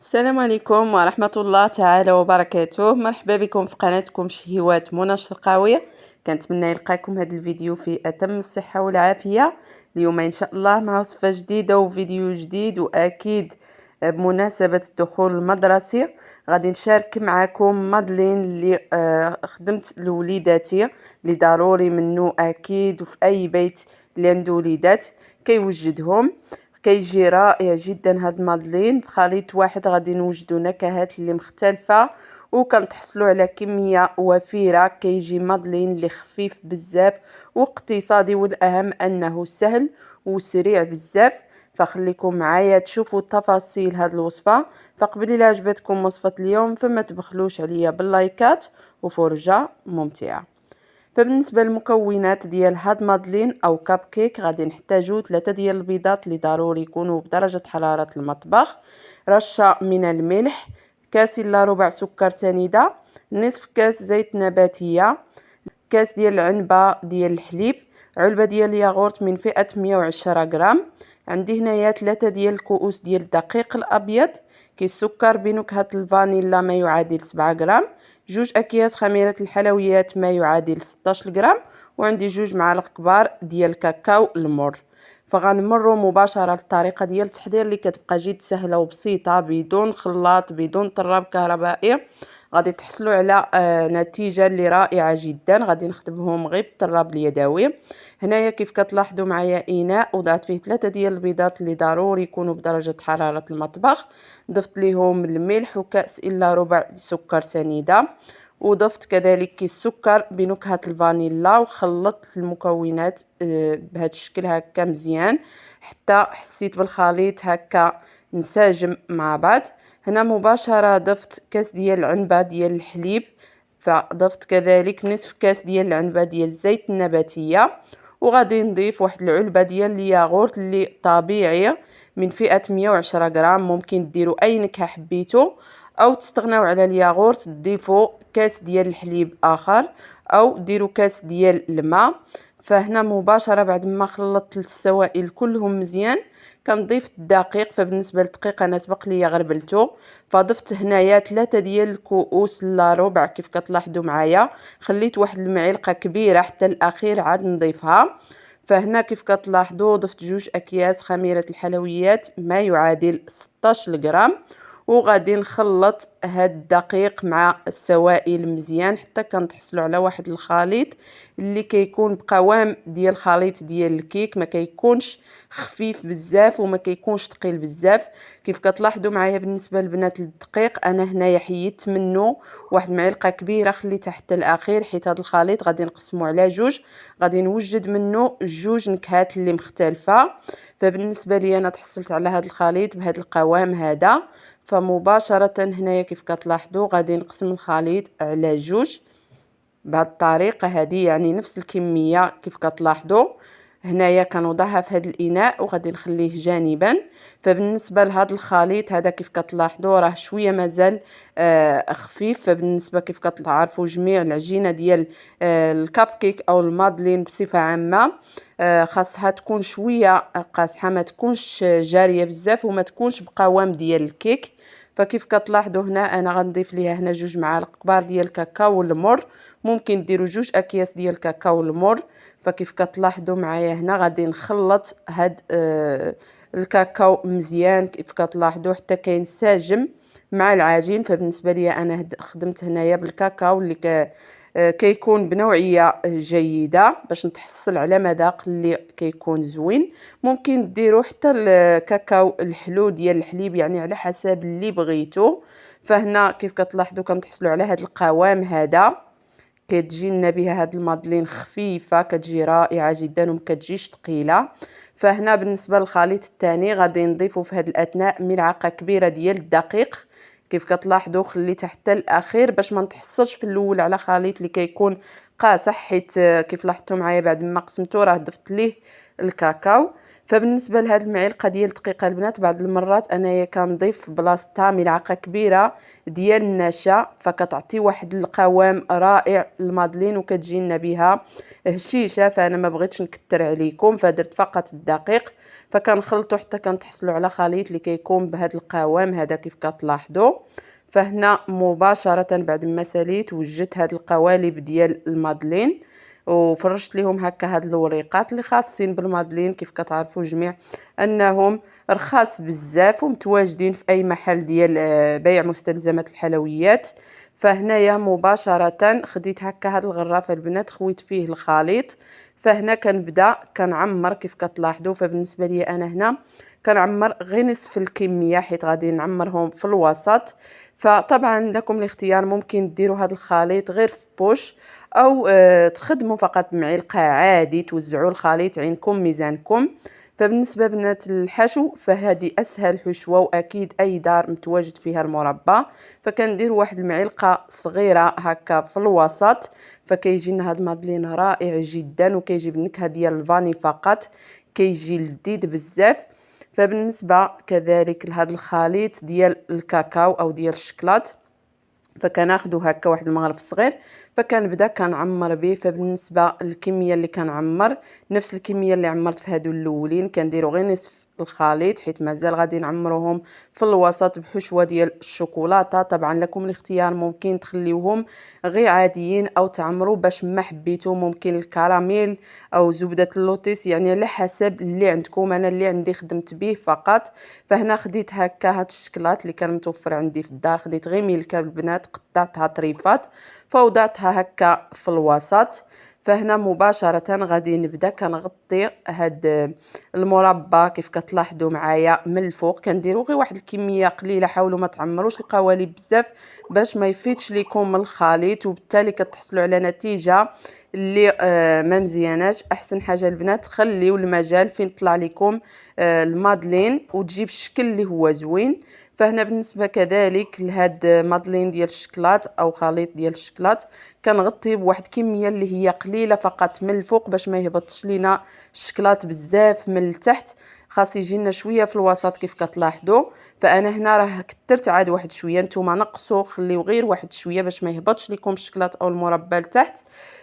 السلام عليكم ورحمة الله تعالى وبركاته. مرحبا بكم في قناتكم شهيوات منى الشرقاوية. كنتمنى يلقاكم هذا الفيديو في أتم الصحة والعافية. اليوم إن شاء الله مع وصفة جديدة وفيديو جديد، وأكيد بمناسبة الدخول المدرسي غادي نشارك معكم مادلين اللي خدمت لوليداتي، اللي ضروري منه أكيد وفي أي بيت اللي عنده وليدات كيوجدهم. كيجي رائع جدا هاد مادلين، بخليط واحد غادي نوجدو نكهات اللي مختلفة وكنتحصلوا على كمية وفيرة. كيجي مادلين اللي خفيف بزاف واقتصادي، والاهم انه سهل وسريع بزاف. فخليكم معايا تشوفوا تفاصيل هاد الوصفة. فقبل الى عجبتكم وصفة اليوم فما تبخلوش عليا باللايكات وفرجة ممتعة. فبالنسبه للمكونات ديال هاد مادلين او كاب كيك غادي نحتاجو 3 ديال البيضات اللي ضروري يكونوا بدرجه حراره المطبخ، رشه من الملح، كاس الا ربع سكر سنيده، نصف كاس زيت نباتيه، كاس ديال العنبه ديال الحليب، علبه ديال الياغورت من فئه 110 غرام. عندي هنايا 3 ديال الكؤوس ديال الدقيق الابيض، كيس سكر بنكهه الفانيلا ما يعادل 7 غرام، 2 اكياس خميره الحلويات ما يعادل 16 غرام، وعندي 2 معالق كبار ديال الكاكاو المر. فغنمروا مباشره للطريقه ديال التحضير اللي كتبقى جد سهله وبسيطه، بدون خلاط بدون طراب كهربائي. غادي تحصلوا على نتيجه اللي رائعه جدا. غادي نخدمهم غير بالطراب اليدوي. هنايا كيف كتلاحظوا معايا اناء وضعت فيه 3 ديال البيضات اللي ضروري يكونوا بدرجه حراره المطبخ، ضفت ليهم الملح وكاس الا ربع سكر سنيده، وضفت كذلك كيس سكر بنكهه الفانيلا، وخلطت المكونات بهذا الشكل هكا مزيان حتى حسيت بالخليط هكا نساجم مع بعض. هنا مباشره ضفت كاس ديال العنبه ديال الحليب، فضفت كذلك نصف كاس ديال العنبه ديال الزيت النباتيه، وغادي نضيف واحد العلبه ديال الياغورت اللي طبيعي من فئه 110 غرام. ممكن ديروا اي نكهه حبيتو، او تستغناو على الياغورت تضيفوا كاس ديال الحليب اخر، او ديروا كاس ديال الماء. فهنا مباشره بعد ما خلطت السوائل كلهم مزيان كنضيف الدقيق. فبالنسبه للدقيق انا سبق ليا غربلته، فضفت هنايا 3 ديال الكؤوس الا ربع كيف كتلاحظوا معايا. خليت واحد المعلقه كبيره حتى الاخير عاد نضيفها. فهنا كيف كتلاحظوا ضفت 2 اكياس خميره الحلويات ما يعادل 16 غرام، وغادي نخلط هاد الدقيق مع السوائل مزيان حتى كنتحصلوا على واحد الخليط اللي كيكون بقوام ديال الخليط ديال الكيك، ما كيكونش خفيف بزاف وما كيكونش ثقيل بزاف. كيف كتلاحظوا معايا بالنسبه للبنات الدقيق انا هنايا حيدت منه واحد معلقه كبيره خليتها حتى الاخير، حيت هذا الخليط غادي نقسمه على 2، غادي نوجد منه 2 نكهات اللي مختلفه. فبالنسبه لي انا تحصلت على هذا الخليط بهذا القوام هذا. فمباشره هنايا كيف كتلاحظوا غادي نقسم الخليط على 2 بهذه الطريقه هذه، يعني نفس الكميه كيف كتلاحظوا. هنايا كنوضعها في هذا الاناء وغادي نخليه جانبا. فبالنسبه لهذا الخليط هذا كيف كتلاحظوا راه شويه مازال خفيف. فبالنسبه كيف كتعرفوا جميع العجينه ديال الكاب كيك او المادلين بصفه عامه خاصها تكون شويه قاصحه، ما تكونش جاريه بزاف وما تكونش بقوام ديال الكيك. فكيف كتلاحظوا هنا انا غنضيف ليها هنا 2 معالق كبار ديال الكاكاو المر، ممكن ديروا 2 اكياس ديال الكاكاو المر. فكيف كتلاحظوا معايا هنا غادي نخلط هاد الكاكاو مزيان كيف كتلاحظوا حتى كينسجم مع العجين. فبالنسبه لي انا خدمت هنايا بالكاكاو اللي كيكون بنوعيه جيده باش نتحصل على مذاق اللي كيكون زوين. ممكن ديروا حتى الكاكاو الحلو ديال الحليب، يعني على حسب اللي بغيتو. فهنا كيف كتلاحظوا كنتحصلوا على هذا القوام هذا، كتجي لنا بها هاد المادلين خفيفه كتجي رائعه جدا وما كتجيش ثقيله. فهنا بالنسبه للخليط الثاني غادي نضيفوا في هذا الاثناء ملعقه كبيره ديال الدقيق. كيف كتلاحظوا خليتها حتى الاخير باش ما نتحصلش في الاول على خليط اللي كيكون قاصح، حيت كيف لاحظتوا معايا بعد ما قسمته راه ضفت ليه الكاكاو. فبالنسبه لهاد المعلقه ديال الدقيق البنات بعض المرات انايا كنضيف بلاصتها ملعقه كبيره ديال النشا، فكتعطي واحد القوام رائع للمادلين وكتجي لنا بها هشيشه. فانا ما بغيتش نكثر عليكم فدرت فقط الدقيق، فكنخلطوا حتى كنتحصلوا على خليط اللي كيكون بهذا القوام هذا كيف كتلاحظوا. فهنا مباشره بعد ما ساليت وجدت هاد القوالب ديال المادلين وفرشت لهم هكا هاد الوريقات اللي خاصين بالمادلين. كيف كتعرفوا جميع انهم رخاص بزاف ومتواجدين في اي محل ديال بيع مستلزمات الحلويات. فهنايا مباشره خديت هكا هاد الغراف البنات خويت فيه الخليط. فهنا كنبدا كنعمر كيف كتلاحظوا. فبالنسبه لي انا هنا كنعمر غير نصف الكميه حيت غادي نعمرهم في الوسط. فطبعا لكم الاختيار، ممكن ديروا هذا الخليط غير في بوش او تخدموا فقط بمعلقه عادي توزعوا الخليط عندكم ميزانكم. فبالنسبه بنات الحشو فهذه اسهل حشوه واكيد اي دار متواجد فيها المربى. فكندير واحد المعلقه صغيره هكا في الوسط، فكيجي لنا هذا المادلين رائع جدا وكيجي بالنكهه ديال الفاني فقط، كيجي لذيذ بزاف. فبالنسبه كذلك لهذا الخليط ديال الكاكاو او ديال الشكلاط فكناخذو هكا واحد المغرف صغير فكنبدا كنعمر به. فبالنسبه للكميه اللي كنعمر نفس الكميه اللي عمرت في هادو الاولين كنديروا غير نصف الخليط حيت مازال غادي نعمروهم في الوسط بحشوه ديال الشوكولاته. طبعا لكم الاختيار، ممكن تخليوهم غير عاديين او تعمروا باش ما حبيتو ممكن الكراميل او زبده اللوتيس، يعني على حسب اللي عندكم. انا اللي عندي خدمت به فقط. فهنا خديت هكا هاد الشكلاط اللي كان متوفر عندي في الدار، خديت غير ميلكا البنات قطعتها طريفات فوضعتها هكا في الوسط. فهنا مباشرة غادي نبدا كنغطي هاد المربى كيف كتلاحظوا معايا من الفوق. كنديروا غير واحد الكميه قليله، حاولوا ما تعمروش القوالب بزاف باش ما يفيتش لكم الخليط وبالتالي كتحصلوا على نتيجه اللي ما مزياناش. احسن حاجه البنات خليوا المجال فين طلع لكم المادلين وتجيب الشكل اللي هو زوين. فهنا بالنسبه كذلك لهاد مادلين ديال الشكلاط او خليط ديال الشكلاط كنغطيه بواحد الكميه اللي هي قليله فقط من الفوق باش ما يهبطش لينا الشكلاط بزاف من التحت، خاص يجينا شويه في الوسط كيف كتلاحظوا. فانا هنا راه كثرت عاد واحد شويه، نتوما نقصوا خليو غير واحد شويه باش ما يهبطش لكم الشكلاط او المربى لتحت.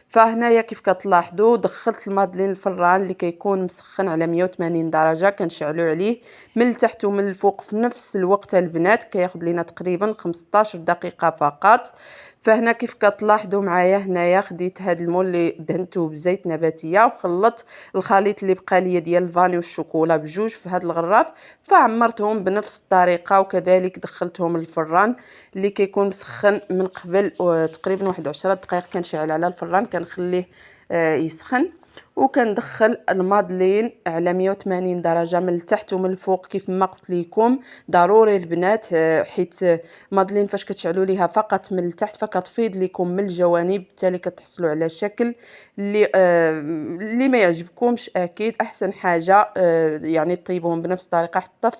فهنايا كيف كتلاحظوا دخلت المادلين الفران اللي كيكون مسخن على 180 درجه، كنشعلوا عليه من التحت ومن الفوق في نفس الوقت البنات، كياخذ لنا تقريبا 15 دقيقه فقط. فهنا كيف كتلاحظوا معايا هنايا خديت هذا المول اللي دهنته بزيت نباتيه وخلطت الخليط اللي بقى لي ديال الفاني والشوكولا بجوج في هذا الغراف، فعمرتهم بنفس الطريقه وكذلك دخلتهم الفران اللي كيكون مسخن من قبل تقريبا واحد 10 دقائق. كنشعل على الفران كنخليه يسخن وكندخل المادلين على 180 درجه من التحت ومن الفوق. كيف ما قلت لكم ضروري البنات حيت مادلين فاش كتشعلوا ليها فقط من التحت فكتفيض لكم من الجوانب، بالتالي كتحصلوا على شكل اللي ما يعجبكمش. اكيد احسن حاجه يعني طيبهم بنفس الطريقه حتى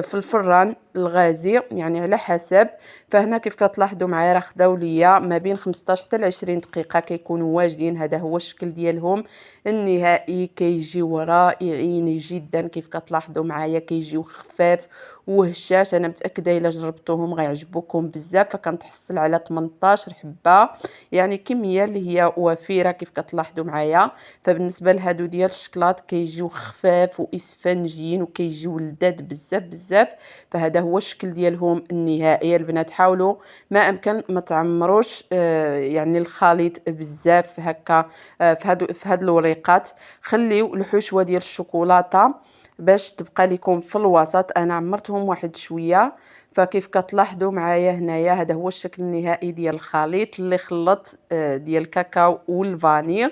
في الفران الغازي يعني على حسب. فهنا كيف كتلاحظوا معايا راه خداو ليا ما بين 15 حتى ل 20 دقيقه كيكونوا واجدين. هذا هو الشكل ديالهم النهائي، كيجيو رائعين جدا. كيف كتلاحظوا معايا كيجيو خفاف وهشاش، انا متاكده الا جربتوهم غيعجبوكم بزاف. فكنتحصل على 18 حبه يعني كميه اللي هي وفيره كيف كتلاحظوا معايا. فبالنسبه لهادو ديال الشكلاط كيجيو خفاف واسفنجيين وكيجيو لذاذ بزاف بزاف. فهذا هو الشكل ديالهم النهائي البنات. حاولوا ما امكن ما تعمروش يعني الخليط بزاف هكا في هاد الوريقات، خليو الحشوه ديال الشوكولاته باش تبقى لكم في الوسط. انا عمرتهم واحد شويه. فكيف كتلاحظوا معايا هنايا هذا هو الشكل النهائي ديال الخليط اللي خلط ديال الكاكاو والفاني.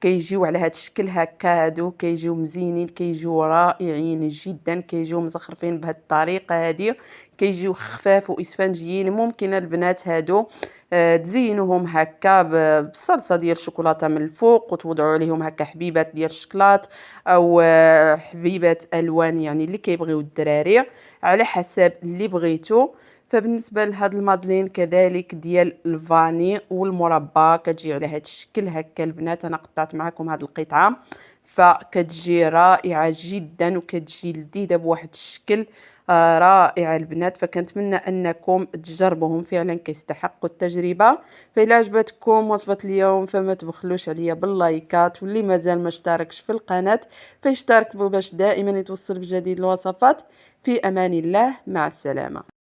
كيجيو على هذا الشكل هكا، هادو كيجيو مزينين كيجيو رائعين جدا، كيجيو مزخرفين بهذه الطريقه هذه، كيجيو خفاف واسفنجيين. ممكن البنات هادو تزينوهم هكا بالصلصه ديال الشوكولاته من الفوق وتوضعوا عليهم هكا حبيبات ديال الشكلاط او حبيبات الوان يعني اللي كيبغيو الدراري على حسب اللي بغيتو. فبالنسبه لهاد المادلين كذلك ديال الفاني والمربى كتجي على هاد الشكل هكا البنات. انا قطعت معكم هاد القطعه فكتجي رائعة جدا وكتجي لذيذة بواحد الشكل رائع البنات. فكنتمنى انكم تجربوهم، فعلا كيستحقوا التجربة. فإلا عجبتكم وصفة اليوم فما تبخلوش عليا باللايكات، واللي مازال ما اشتركش في القناة فيشترك باش دائما يتوصل بجديد الوصفات. في امان الله، مع السلامة.